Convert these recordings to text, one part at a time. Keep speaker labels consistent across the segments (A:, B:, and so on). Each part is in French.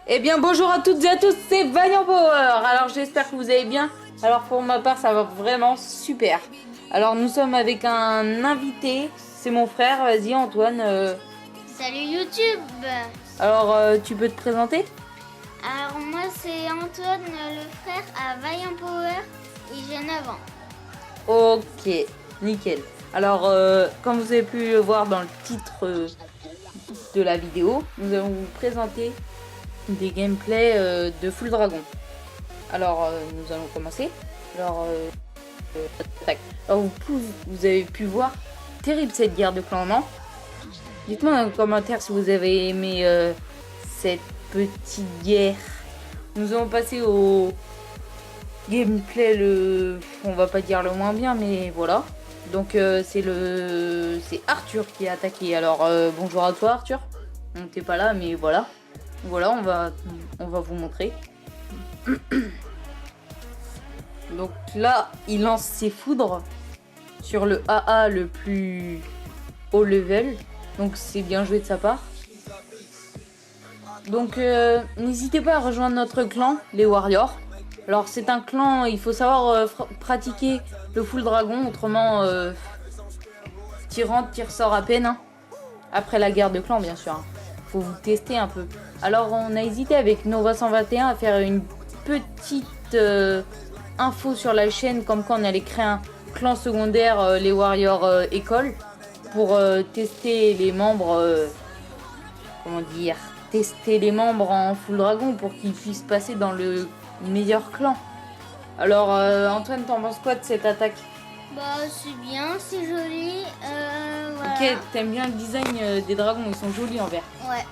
A: Eh bien bonjour à toutes et à tous, c'est Valiant Power. Alors j'espère que vous allez bien. Alors pour ma part ça va vraiment super. Alors nous sommes avec un invité, c'est mon frère, vas-y Antoine.
B: Salut YouTube.
A: Alors tu peux te présenter?
B: Alors moi c'est Antoine, le frère à Vaillant Power et j'ai 9 ans.
A: Ok, nickel. Alors comme vous avez pu le voir dans le titre de la vidéo, nous allons vous présenter des gameplays de Full Dragon. Alors nous allons commencer. Alors tac. Alors vous avez pu voir, terrible cette guerre de clans, non? Dites-moi dans les commentaires si vous avez aimé cette petite guerre. Nous allons passer au gameplay on va pas dire le moins bien, mais voilà. Donc c'est Arthur qui est attaqué. Alors bonjour à toi Arthur. On t'es pas là, mais voilà. Voilà, on va vous montrer. Donc là, il lance ses foudres sur le AA le plus haut level. Donc c'est bien joué de sa part. Donc n'hésitez pas à rejoindre notre clan, les Warriors. Alors c'est un clan, il faut savoir pratiquer le full dragon, autrement tir rentre, tir sort à peine. Hein. Après la guerre de clan bien sûr. Hein. Faut vous tester un peu. Alors on a hésité avec Nova 121 à faire une petite info sur la chaîne comme quand on allait créer un clan secondaire, les Warriors école, pour tester les membres, comment dire, tester les membres en full dragon pour qu'ils puissent passer dans le meilleur clan. Alors Antoine, t'en penses quoi de cette attaque?
B: Bah c'est bien, c'est joli. Voilà.
A: Ok, t'aimes bien le design des dragons, ils sont jolis en vert.
B: Ouais.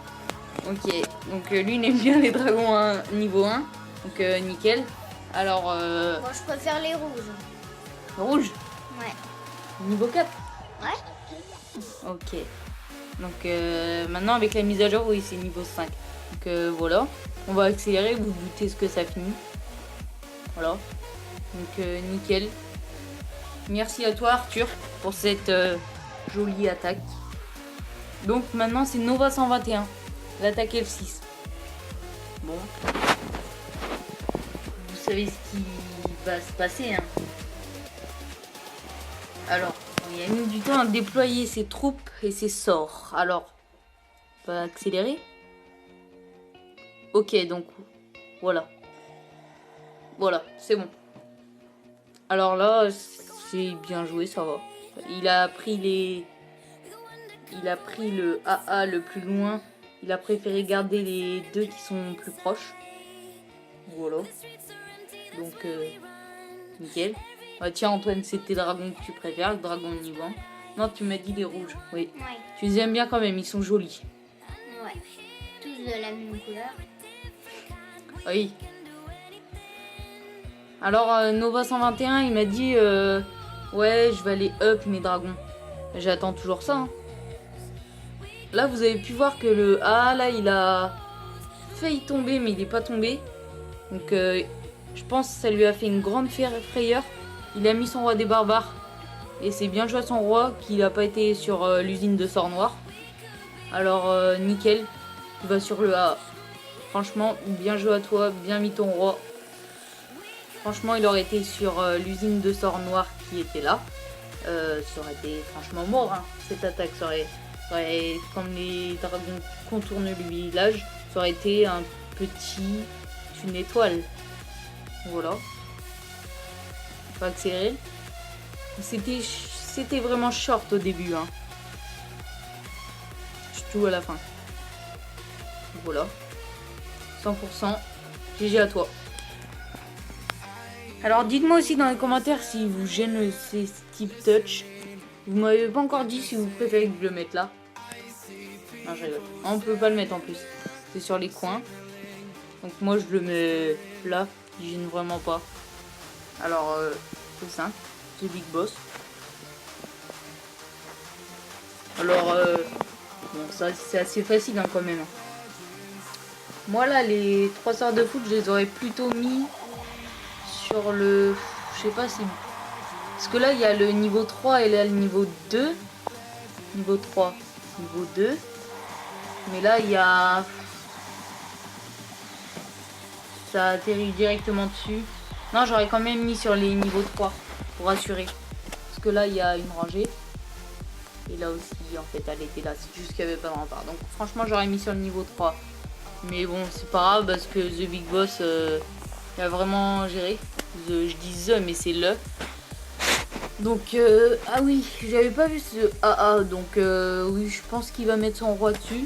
A: Ok, donc lui il aime bien les dragons niveau 1, donc nickel. Alors
B: Moi je préfère les rouges.
A: rouge,
B: Ouais.
A: niveau 4.
B: Ouais.
A: Ok. Donc maintenant avec la mise à jour, oui c'est niveau 5. Donc voilà. On va accélérer, vous doutez ce que ça finit. Voilà. Donc nickel. Merci à toi Arthur pour cette jolie attaque. Donc maintenant c'est Nova 121. L'attaque F6. Bon. Vous savez ce qui va se passer. Hein. Alors. Il a mis du temps à déployer ses troupes et ses sorts. Alors, on va accélérer. Ok, donc voilà. Voilà, c'est bon. Alors là, c'est bien joué, ça va. Il a pris le AA le plus loin. Il a préféré garder les deux qui sont plus proches. Voilà. Donc, nickel. Ah, tiens Antoine, c'est tes dragons que tu préfères, le dragon niveau 1. Non, tu m'as dit les rouges, oui.
B: Ouais.
A: Tu les aimes bien quand même, ils sont jolis.
B: Ouais. Tous de la même couleur.
A: Oui. Alors Nova 121, il m'a dit ouais, je vais aller up mes dragons. J'attends toujours ça. Hein. Là, vous avez pu voir que le A, là, il a failli tomber, mais il n'est pas tombé. Donc, je pense que ça lui a fait une grande frayeur. Il a mis son roi des barbares. Et c'est bien joué à son roi qu'il n'a pas été sur l'usine de sort noir. Alors, nickel. Il va sur le A. Franchement, bien joué à toi. Bien mis ton roi. Franchement, il aurait été sur l'usine de sort noir qui était là. Ça aurait été franchement mort. Hein. Cette attaque, ça aurait, comme les dragons contournent le village, ça aurait été une étoile. Voilà. On va accélérer. C'était vraiment short au début. Hein. Surtout à la fin. Voilà. 100%. GG à toi. Alors dites-moi aussi dans les commentaires si vous gêne ces types touch. Vous m'avez pas encore dit si vous préférez que je le mette là. Non, je rigole. On peut pas le mettre en plus. C'est sur les coins. Donc moi je le mets là. Il gêne vraiment pas. Alors c'est simple. C'est Big Boss. Alors bon ça c'est assez facile hein, quand même. Moi là les 3 sorts de foot je les aurais plutôt mis sur le... Je sais pas si... Parce que là il y a le niveau 3 et là le niveau 2. Niveau 3, niveau 2. Mais là il y a... ça atterrit directement dessus. Non, j'aurais quand même mis sur les niveaux 3 pour assurer. Parce que là, il y a une rangée. Et là aussi, en fait, elle était là. C'est juste qu'il n'y avait pas de rempart. Donc franchement, j'aurais mis sur le niveau 3. Mais bon, c'est pas grave parce que The Big Boss, il a vraiment géré. Je dis The, mais c'est le. Donc, ah oui, j'avais pas vu ce AA. Donc, oui, je pense qu'il va mettre son roi dessus.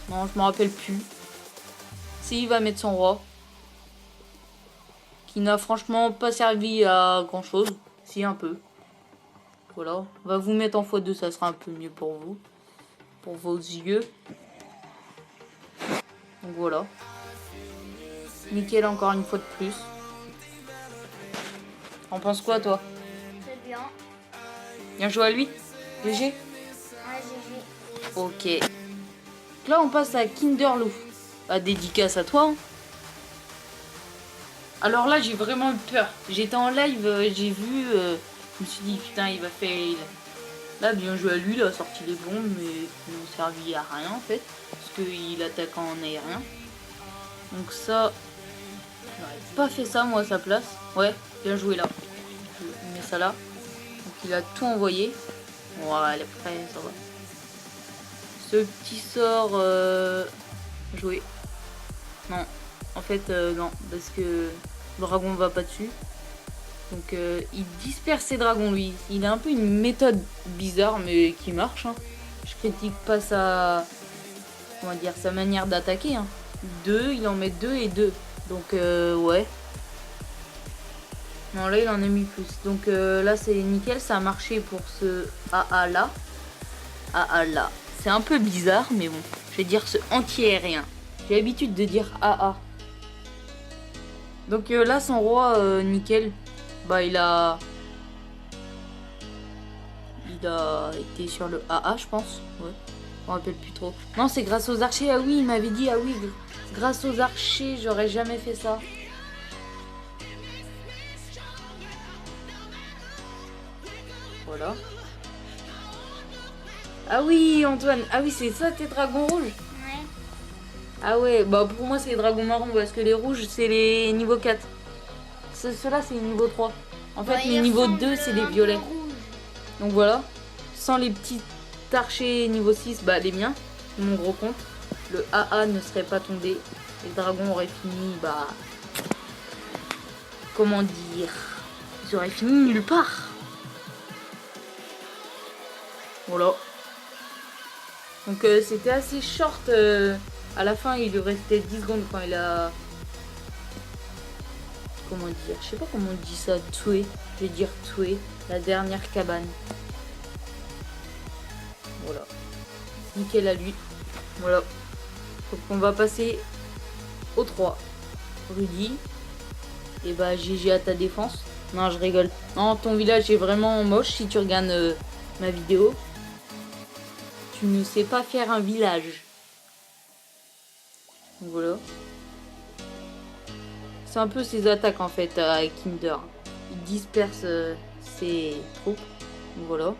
A: Non, je me rappelle plus. Si, il va mettre son roi. Qui n'a franchement pas servi à grand chose. Si, un peu. Voilà. On va vous mettre en x2, ça sera un peu mieux pour vous. Pour vos yeux. Donc voilà. Nickel encore une fois de plus. On pense quoi toi?
B: C'est bien.
A: Bien joué à lui? GG?
B: Ouais, GG.
A: Ok. Là on passe à Kinderloo. Bah, dédicace à toi. Hein. Alors là j'ai vraiment eu peur. J'étais en live, j'ai vu, je me suis dit putain il va faire... Là bien joué à lui, il a sorti les bombes mais qui n'ont servi à rien en fait. Parce qu'il attaque en aérien. Donc ça, j'aurais pas fait ça moi à sa place. Ouais, bien joué là. Je mets ça là. Donc il a tout envoyé. Bon, ouais, après ça va. Ce petit sort, joué. Non, en fait non, parce que le dragon va pas dessus. Donc il disperse ses dragons lui. Il a un peu une méthode bizarre mais qui marche. Hein. Je critique pas sa, comment dire, sa manière d'attaquer. Hein. 2, il en met 2 et 2. Donc ouais. Non là il en a mis plus. Donc là c'est nickel, ça a marché pour ce AA là. AA là. C'est un peu bizarre mais bon. Je vais dire ce anti-aérien. J'ai l'habitude de dire AA. Donc là son roi nickel. Bah il a été sur le AA je pense. Ouais. Je me rappelle plus trop. Non c'est grâce aux archers. Ah oui il m'avait dit ah oui. Grâce aux archers j'aurais jamais fait ça. Voilà. Ah oui Antoine. Ah oui c'est ça tes dragons rouges.
B: Ouais.
A: Ah ouais bah pour moi c'est les dragons marrons parce que les rouges c'est les niveaux 4. Ceux-là c'est les niveaux 3. En fait les niveaux 2 c'est les violets. Donc voilà. Sans les petits archers niveau 6, bah les miens, mon gros compte, le AA ne serait pas tombé. Les dragons auraient fini, bah... Comment dire? Ils auraient fini nulle part. Voilà. Donc c'était assez short. À la fin il lui restait 10 secondes quand il a... Comment dire? Je sais pas comment on dit ça, tuer. Je vais dire tuer. La dernière cabane. Voilà. Nickel à lui. Voilà. Donc on va passer au 3. Rudy. Et bah GG à ta défense. Non je rigole. Non ton village est vraiment moche si tu regardes ma vidéo. Tu ne sais pas faire un village. Donc voilà. C'est un peu ses attaques en fait à Kinder. Il disperse ses troupes. Donc voilà.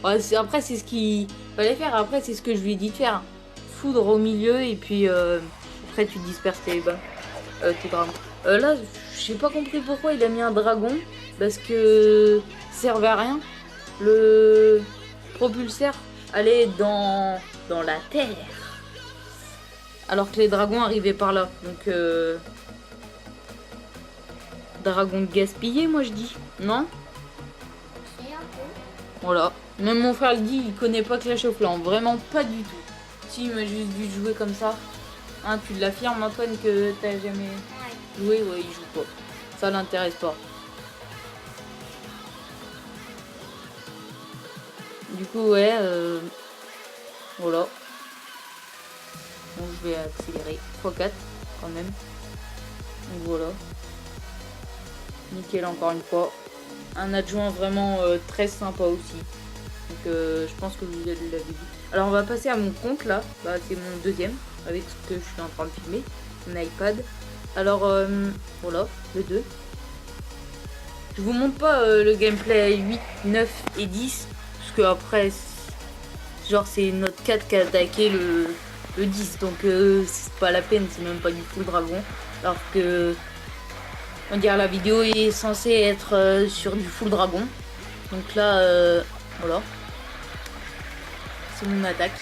A: Ouais, après c'est ce qu'il fallait faire. Après c'est ce que je lui ai dit de faire. Foudre au milieu et puis après tu disperses tes dragons. Là j'ai pas compris pourquoi il a mis un dragon. Parce que ça servait à rien. Le propulseur allait dans la terre. Alors que les dragons arrivaient par là. Donc dragon gaspillé moi je dis. Non?
B: C'est un peu.
A: Voilà. Même mon frère le dit, il connaît pas Clash of Clans. Vraiment pas du tout. Si, il m'a juste vu jouer comme ça. Hein, tu l'affirmes Antoine que t'as jamais joué? Ouais, il joue pas. Ça l'intéresse pas. Du coup, ouais. Voilà. Bon, je vais accélérer. x4 quand même. Donc voilà. Nickel encore une fois. Un adjoint vraiment très sympa aussi. Donc je pense que vous l'avez vu. Alors on va passer à mon compte là. Bah, c'est mon deuxième avec ce que je suis en train de filmer. Mon iPad. Alors voilà, le 2. Je vous montre pas le gameplay 8, 9 et 10. Parce que après, genre c'est notre 4 qui a attaqué le 10. Donc c'est pas la peine, c'est même pas du full dragon. Alors que on dirait la vidéo est censée être sur du full dragon. Donc là, voilà. C'est mon attaque.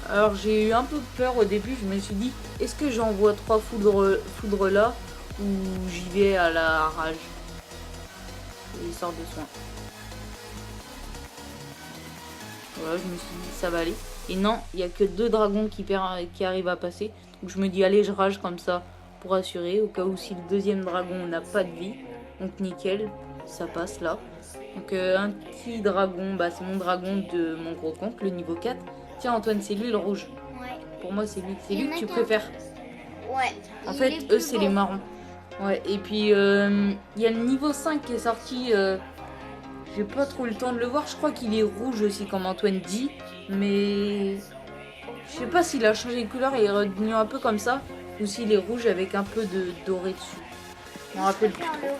A: Alors j'ai eu un peu peur au début, je me suis dit, est-ce que j'envoie 3 foudres là ou j'y vais à la rage? Et il sort de soin. Voilà, je me suis dit, ça va aller. Et non, il n'y a que 2 dragons qui arrivent à passer. Donc je me dis, allez, je rage comme ça pour assurer, au cas où si le deuxième dragon n'a pas de vie. Donc nickel, ça passe là. Donc un petit dragon, bah, c'est mon dragon de mon gros compte, le niveau 4. Tiens Antoine, c'est lui le rouge.
B: Ouais.
A: Pour moi c'est lui que tu préfères.
B: Ouais.
A: En fait, eux c'est les marrons. Ouais, et puis il y a le niveau 5 qui est sorti. J'ai pas trop le temps de le voir. Je crois qu'il est rouge aussi, comme Antoine dit. Mais je sais pas s'il a changé de couleur et est redevenu un peu comme ça. Ou s'il est rouge avec un peu de doré dessus. Je me rappelle plus trop.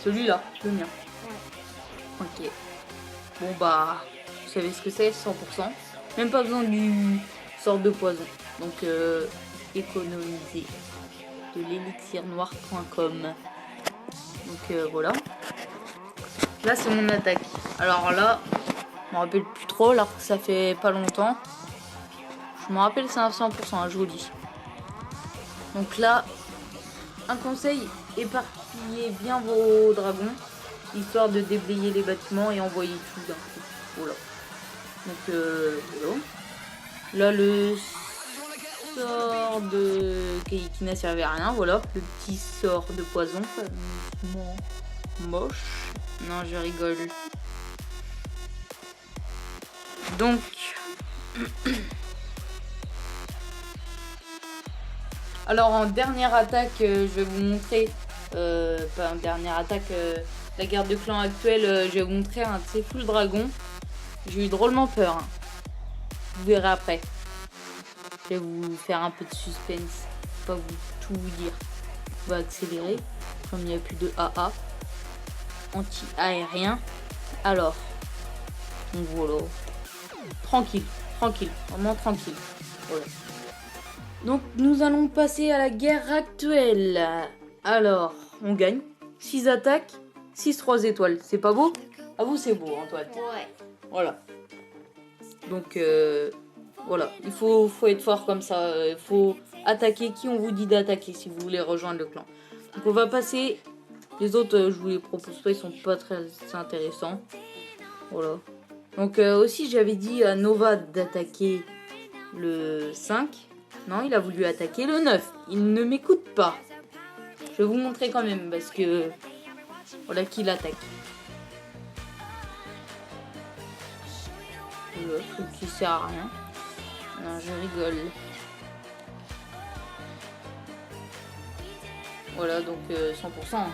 A: Celui-là, le mien. Ouais. Ok. Bon bah, vous savez ce que c'est, 100%. Même pas besoin du sort de poison. Donc économiser de l'élixirnoir.com. Donc voilà. Là c'est mon attaque. Alors là, je me rappelle plus trop, alors que ça fait pas longtemps. Je me rappelle c'est un 100%, hein, je vous dis. Donc là, un conseil, éparpillez bien vos dragons, histoire de déblayer les bâtiments et envoyer tout d'un coup. Voilà. Donc voilà. Là le sort qui n'a servi à rien, voilà. Le petit sort de poison. Moche. Non, je rigole. Donc alors en dernière attaque, je vais vous montrer, pas en dernière attaque, la guerre de clan actuelle, je vais vous montrer un de ces full dragons. J'ai eu drôlement peur, hein. Vous verrez après. Je vais vous faire un peu de suspense, pas vous tout vous dire. On va accélérer, comme il n'y a plus de AA. Anti-aérien. Alors, donc voilà. Tranquille, vraiment tranquille. Voilà. Donc nous allons passer à la guerre actuelle. Alors, on gagne. 6 attaques, 6 3 étoiles. C'est pas beau? À vous c'est beau Antoine.
B: Ouais.
A: Voilà. Donc voilà, il faut être fort comme ça. Il faut attaquer qui on vous dit d'attaquer si vous voulez rejoindre le clan. Donc on va passer. Les autres, je vous les propose pas, ils sont pas très intéressants. Voilà. Donc aussi j'avais dit à Nova d'attaquer le 5. Non, il a voulu attaquer le 9. Il ne m'écoute pas. Je vais vous montrer quand même parce que voilà qui l'attaque. Le truc qui sert à rien. Non, je rigole. Voilà, donc 100%. Hein.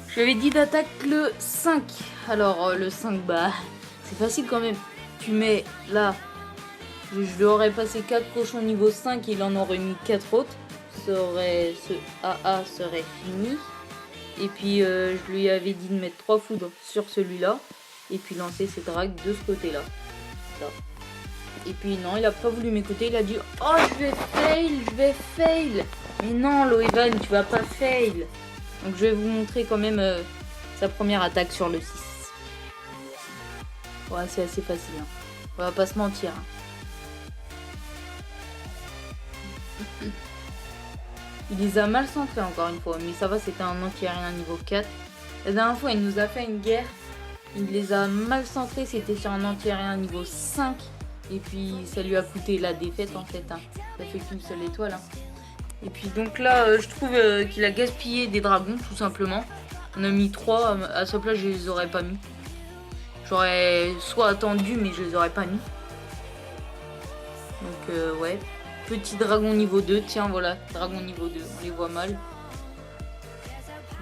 A: Je lui avais dit d'attaque le 5. Alors le 5, bah c'est facile quand même. Tu mets là. Je lui aurais passé 4 cochons niveau 5, il en aurait mis 4 autres. Ce AA serait fini. Et puis je lui avais dit de mettre 3 foudres sur celui-là. Et puis lancer ses dragues de ce côté-là. Là. Et puis non, il a pas voulu m'écouter. Il a dit « Oh, je vais fail !» Mais non, Loevan, tu vas pas fail. Donc je vais vous montrer quand même sa première attaque sur le 6. Ouais, c'est assez facile. Hein. On va pas se mentir. Hein. Il les a mal centrés encore une fois, mais ça va, c'était un anti-aérien niveau 4. La dernière fois, il nous a fait une guerre. Il les a mal centrés, c'était sur un anti-aérien niveau 5. Et puis, ça lui a coûté la défaite en fait. Hein. Ça fait qu'une seule étoile. Hein. Et puis, donc là, je trouve qu'il a gaspillé des dragons, tout simplement. On a mis 3, à sa place, je les aurais pas mis. J'aurais soit attendu, mais je les aurais pas mis. Donc, ouais. Petit dragon niveau 2, tiens voilà, dragon niveau 2, on les voit mal.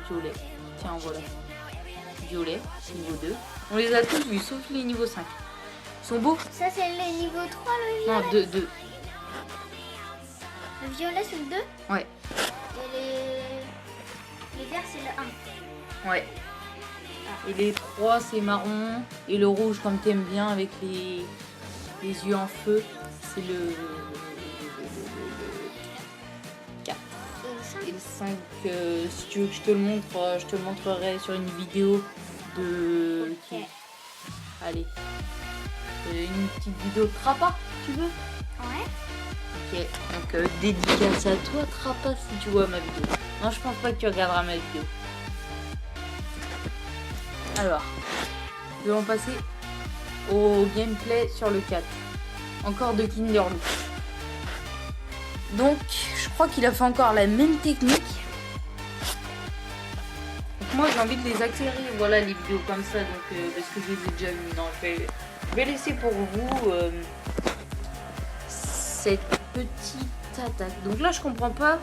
A: Violet, tiens voilà. Violet, niveau 2. On les a tous vus, sauf les niveaux 5. Ils sont beaux?
B: Ça c'est le niveau 3 le violet?
A: Non, 2.
B: Le violet c'est le 2?
A: Ouais.
B: Et les verts c'est le 1?
A: Ouais. Et les 3 c'est marron. Et le rouge comme t'aimes bien avec les Les yeux en feu, c'est le 4. Et le 5, si tu veux que je te le montre, je te le montrerai sur une vidéo de...
B: Ok.
A: Allez. Une petite vidéo de Trappa, tu veux?
B: Ouais.
A: Ok, donc dédicace à toi Trappa si tu vois ma vidéo. Non, je pense pas que tu regarderas ma vidéo. Alors, nous allons passer au gameplay sur le 4. Encore de Kinderloo. Donc, je crois qu'il a fait encore la même technique. Donc moi, j'ai envie de les accélérer, voilà, les vidéos comme ça, donc parce que je les ai déjà vues. Non, je vais laisser pour vous cette petite attaque. Donc là, je comprends pas.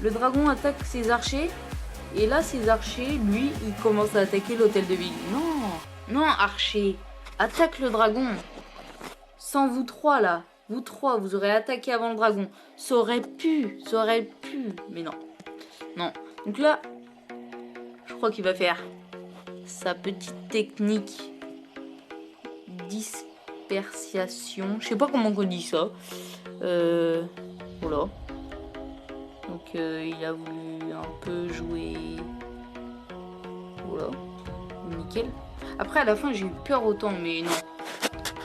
A: Le dragon attaque ses archers. Et là, ses archers, lui, il commence à attaquer l'hôtel de ville. Non, non, archer. Attaque le dragon. Sans vous trois, là. Vous trois, vous aurez attaqué avant le dragon. Ça aurait pu. Mais non. Non. Donc là, je crois qu'il va faire sa petite technique dispersion. Je sais pas comment on dit ça. Voilà. Donc il a voulu un peu jouer. Voilà. Nickel. Après à la fin j'ai eu peur autant, mais non.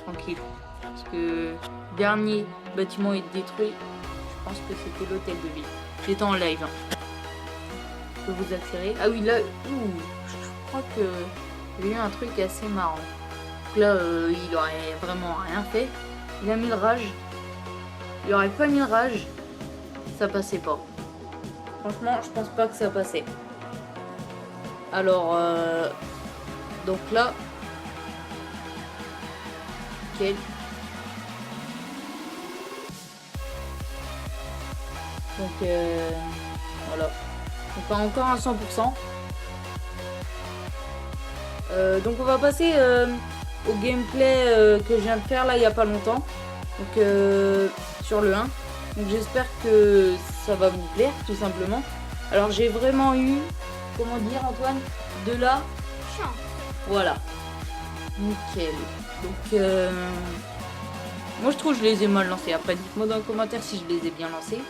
A: Tranquille. Parce que le dernier bâtiment est détruit. Je pense que c'était l'hôtel de ville. J'étais en live. Hein. Je peux vous accélérer. Ah oui là. Je crois que il y a eu un truc assez marrant. Donc là il aurait vraiment rien fait. Il a mis le rage. Il aurait pas mis le rage. Ça passait pas. Franchement, je pense pas que ça passait. Alors, donc là, nickel. Donc, voilà. Donc, pas encore à 100%. Donc, on va passer au gameplay que je viens de faire là il y a pas longtemps. Donc, sur le 1. Donc, j'espère que ça va vous plaire tout simplement. Alors j'ai vraiment eu, comment dire Antoine, de la
B: Chance.
A: Voilà. Nickel. Donc moi je trouve que je les ai mal lancés. Après dites-moi dans les commentaires si je les ai bien lancés.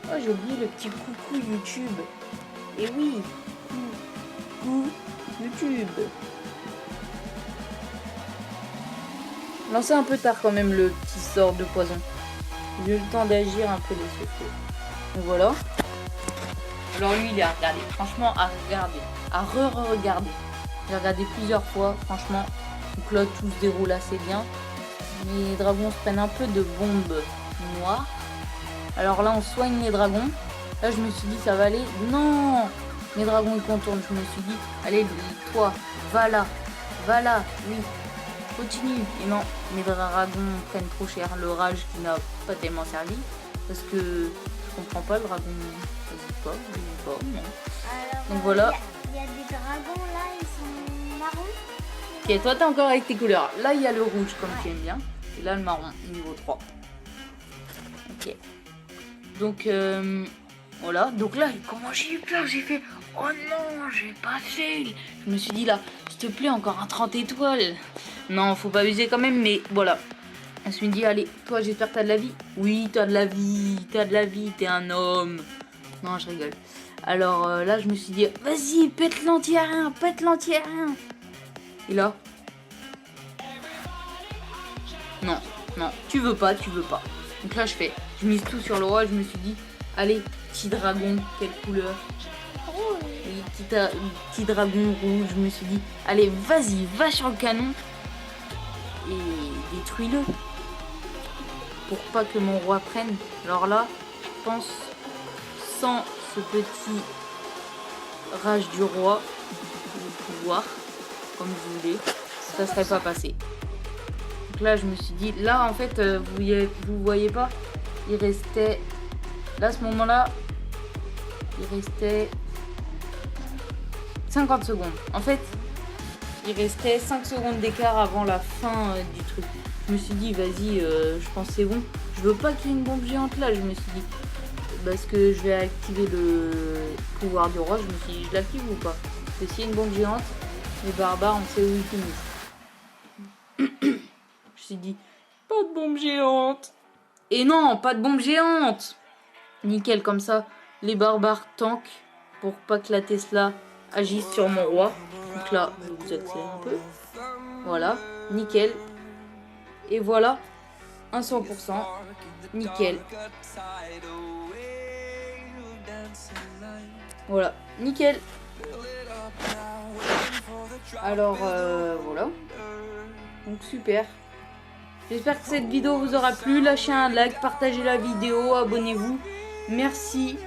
A: Oh j'ai oublié le petit coucou YouTube. Et oui. Coucou YouTube. Lancé un peu tard quand même le petit sort de poison. J'ai eu le temps d'agir un peu les secrets. Donc voilà. Alors lui il est à regarder. Franchement à regarder. À re-regarder. J'ai regardé plusieurs fois. Franchement. Donc là tout se déroule assez bien. Les dragons se prennent un peu de bombes noires. Alors là on soigne les dragons. Là je me suis dit ça va aller. Non. Les dragons ils contournent. Je me suis dit allez toi va là. Va là. Oui. Continue. Et non, mes dragons prennent trop cher. Le rage qui n'a pas tellement servi. Parce que je comprends pas, le dragon. Je sais pas, non.
B: Alors,
A: donc voilà.
B: Il y a des dragons là, ils sont marrons.
A: Ok, toi t'es encore avec tes couleurs. Là il y a le rouge comme tu aimes bien. Et là le marron, niveau 3. Ok. Donc voilà. Donc là, comment j'ai eu peur, j'ai fait. Oh non, j'ai pas fait. Je me suis dit là, s'il te plaît, encore un 30 étoiles. Non, faut pas abuser quand même, mais voilà. Je me suis dit, allez, toi, j'espère que t'as de la vie. Oui, t'as de la vie, t'es un homme. Non, je rigole. Alors là, je me suis dit, vas-y, pète l'anti-aérien. Et là, non, tu veux pas. Donc là, je mise tout sur le roi. Je me suis dit, allez, petit dragon, quelle couleur? Oui, petit dragon rouge. Je me suis dit, allez, vas-y, va sur le canon et détruis-le pour pas que mon roi prenne. Alors là, je pense, sans ce petit rage du roi, le pouvoir, comme vous voulez, ça serait pas passé. Donc là, je me suis dit, là, en fait, vous voyez pas, il restait, là, à ce moment-là, il restait 50 secondes. En fait, il restait 5 secondes d'écart avant la fin du truc. Je me suis dit, vas-y, je pense que c'est bon. Je veux pas qu'il y ait une bombe géante là, je me suis dit. Parce que je vais activer le pouvoir du roi. Je me suis dit, je l'active ou pas? Parce que s'il y a une bombe géante, les barbares, on sait où ils finissent. suis dit, pas de bombe géante. Et non, pas de bombe géante. Nickel, comme ça, les barbares tankent pour pas que la Tesla agisse sur mon roi. Donc là, je vous accélère un peu. Voilà, nickel. Et voilà, un 100%. Nickel. Voilà, nickel. Alors, voilà. Donc super. J'espère que cette vidéo vous aura plu. Lâchez un like, partagez la vidéo, abonnez-vous. Merci